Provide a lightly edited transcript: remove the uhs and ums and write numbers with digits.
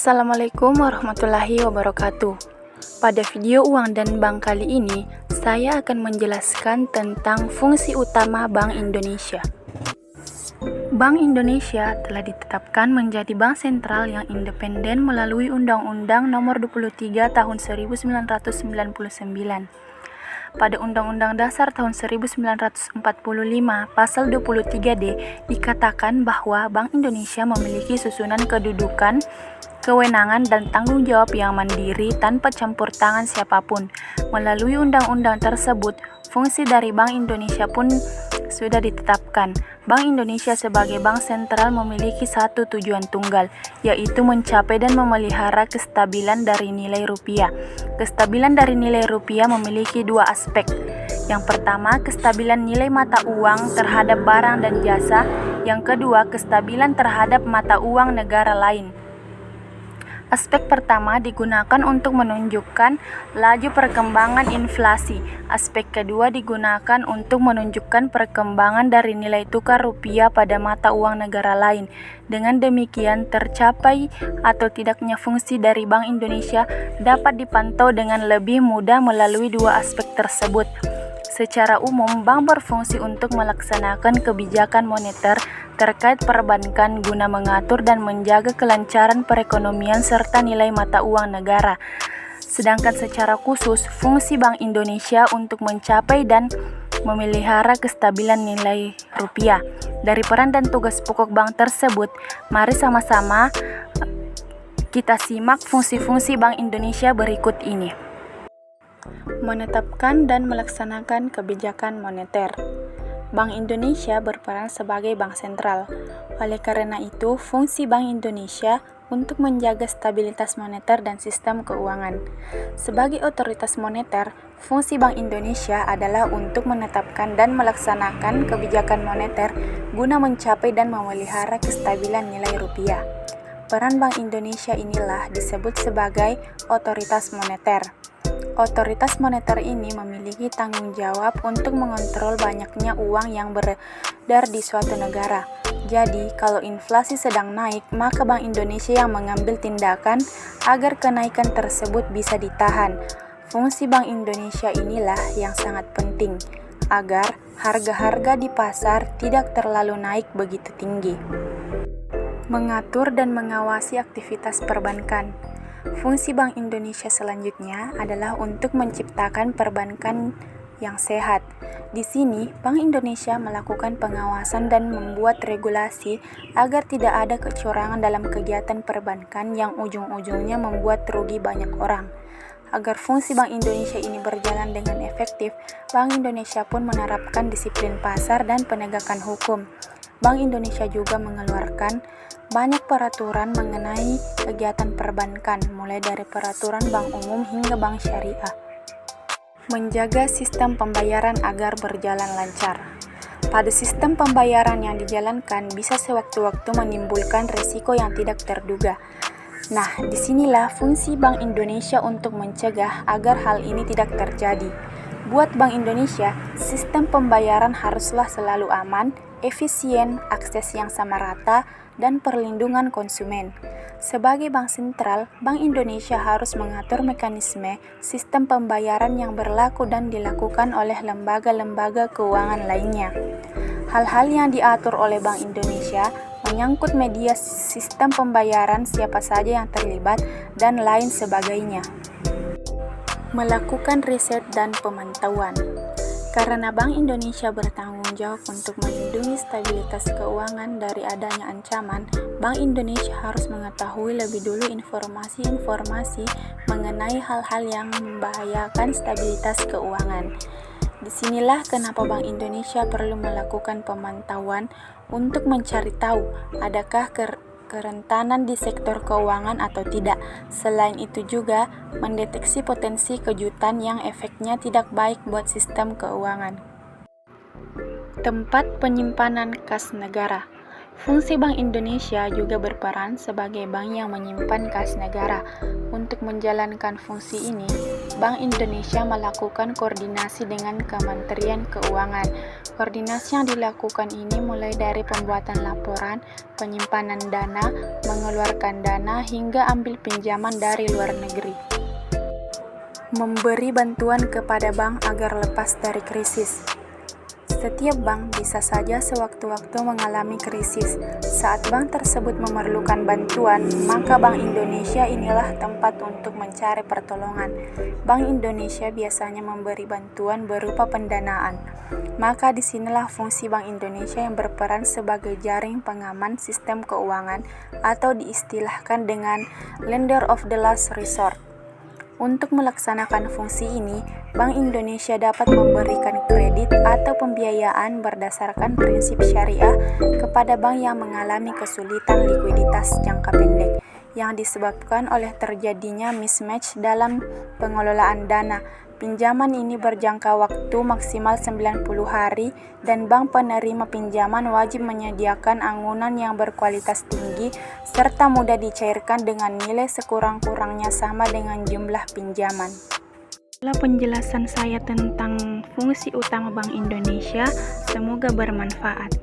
Assalamualaikum warahmatullahi wabarakatuh. Pada video uang dan bank kali ini, saya akan menjelaskan tentang fungsi utama Bank Indonesia. Bank Indonesia telah ditetapkan menjadi bank sentral yang independen melalui Undang-Undang Nomor 23 Tahun 1999. Pada Undang-Undang Dasar tahun 1945, Pasal 23D dikatakan bahwa Bank Indonesia memiliki susunan kedudukan, kewenangan dan tanggung jawab yang mandiri tanpa campur tangan siapapun. Melalui undang-undang tersebut, fungsi dari Bank Indonesia pun sudah ditetapkan. Bank Indonesia sebagai bank sentral memiliki satu tujuan tunggal, yaitu mencapai dan memelihara kestabilan dari nilai rupiah. Kestabilan dari nilai rupiah memiliki dua aspek. Yang pertama, kestabilan nilai mata uang terhadap barang dan jasa. Yang kedua, kestabilan terhadap mata uang negara lain. Aspek pertama digunakan untuk menunjukkan laju perkembangan inflasi. Aspek kedua digunakan untuk menunjukkan perkembangan dari nilai tukar rupiah pada mata uang negara lain. Dengan demikian, tercapai atau tidaknya fungsi dari Bank Indonesia dapat dipantau dengan lebih mudah melalui dua aspek tersebut. Secara umum, bank berfungsi untuk melaksanakan kebijakan moneter terkait perbankan guna mengatur dan menjaga kelancaran perekonomian serta nilai mata uang negara. Sedangkan secara khusus, fungsi Bank Indonesia untuk mencapai dan memelihara kestabilan nilai rupiah. Dari peran dan tugas pokok bank tersebut, mari sama-sama kita simak fungsi-fungsi Bank Indonesia berikut ini. Menetapkan dan melaksanakan kebijakan moneter. Bank Indonesia berperan sebagai bank sentral. Oleh karena itu, fungsi Bank Indonesia untuk menjaga stabilitas moneter dan sistem keuangan. Sebagai otoritas moneter, fungsi Bank Indonesia adalah untuk menetapkan dan melaksanakan kebijakan moneter guna mencapai dan memelihara kestabilan nilai rupiah. Peran Bank Indonesia inilah disebut sebagai otoritas moneter. Otoritas moneter ini memiliki tanggung jawab untuk mengontrol banyaknya uang yang beredar di suatu negara. Jadi, kalau inflasi sedang naik, maka Bank Indonesia yang mengambil tindakan agar kenaikan tersebut bisa ditahan. Fungsi Bank Indonesia inilah yang sangat penting, agar harga-harga di pasar tidak terlalu naik begitu tinggi. Mengatur dan mengawasi aktivitas perbankan. Fungsi Bank Indonesia selanjutnya adalah untuk menciptakan perbankan yang sehat. Di sini, Bank Indonesia melakukan pengawasan dan membuat regulasi agar tidak ada kecurangan dalam kegiatan perbankan yang ujung-ujungnya membuat rugi banyak orang. Agar fungsi Bank Indonesia ini berjalan dengan efektif, Bank Indonesia pun menerapkan disiplin pasar dan penegakan hukum. Bank Indonesia juga mengeluarkan banyak peraturan mengenai kegiatan perbankan, mulai dari peraturan bank umum hingga bank syariah. Menjaga sistem pembayaran agar berjalan lancar. Pada sistem pembayaran yang dijalankan bisa sewaktu-waktu menimbulkan risiko yang tidak terduga. Nah, disinilah fungsi Bank Indonesia untuk mencegah agar hal ini tidak terjadi. Buat Bank Indonesia, sistem pembayaran haruslah selalu aman, efisien, akses yang sama rata, dan perlindungan konsumen. Sebagai bank sentral, Bank Indonesia harus mengatur mekanisme sistem pembayaran yang berlaku dan dilakukan oleh lembaga-lembaga keuangan lainnya. Hal-hal yang diatur oleh Bank Indonesia menyangkut media sistem pembayaran, siapa saja yang terlibat, dan lain sebagainya. Melakukan riset dan pemantauan. Karena Bank Indonesia bertanggung jawab untuk melindungi stabilitas keuangan dari adanya ancaman, Bank Indonesia harus mengetahui lebih dulu informasi-informasi mengenai hal-hal yang membahayakan stabilitas keuangan. Disinilah kenapa Bank Indonesia perlu melakukan pemantauan untuk mencari tahu adakah kerentanan di sektor keuangan atau tidak. Selain itu juga mendeteksi potensi kejutan yang efeknya tidak baik buat sistem keuangan. Tempat penyimpanan kas negara. Fungsi Bank Indonesia juga berperan sebagai bank yang menyimpan kas negara. Untuk menjalankan fungsi ini, Bank Indonesia melakukan koordinasi dengan Kementerian Keuangan. Koordinasi yang dilakukan ini mulai dari pembuatan laporan, penyimpanan dana, mengeluarkan dana, hingga ambil pinjaman dari luar negeri. Memberi bantuan kepada bank agar lepas dari krisis. Setiap bank bisa saja sewaktu-waktu mengalami krisis. Saat bank tersebut memerlukan bantuan, maka Bank Indonesia inilah tempat untuk mencari pertolongan. Bank Indonesia biasanya memberi bantuan berupa pendanaan. Maka disinilah fungsi Bank Indonesia yang berperan sebagai jaring pengaman sistem keuangan atau diistilahkan dengan lender of the last resort. Untuk melaksanakan fungsi ini, Bank Indonesia dapat memberikan kredit atau pembiayaan berdasarkan prinsip syariah kepada bank yang mengalami kesulitan likuiditas jangka pendek yang disebabkan oleh terjadinya mismatch dalam pengelolaan dana. Pinjaman ini berjangka waktu maksimal 90 hari dan bank penerima pinjaman wajib menyediakan anggunan yang berkualitas tinggi serta mudah dicairkan dengan nilai sekurang-kurangnya sama dengan jumlah pinjaman. Itulah penjelasan saya tentang fungsi utama Bank Indonesia. Semoga bermanfaat.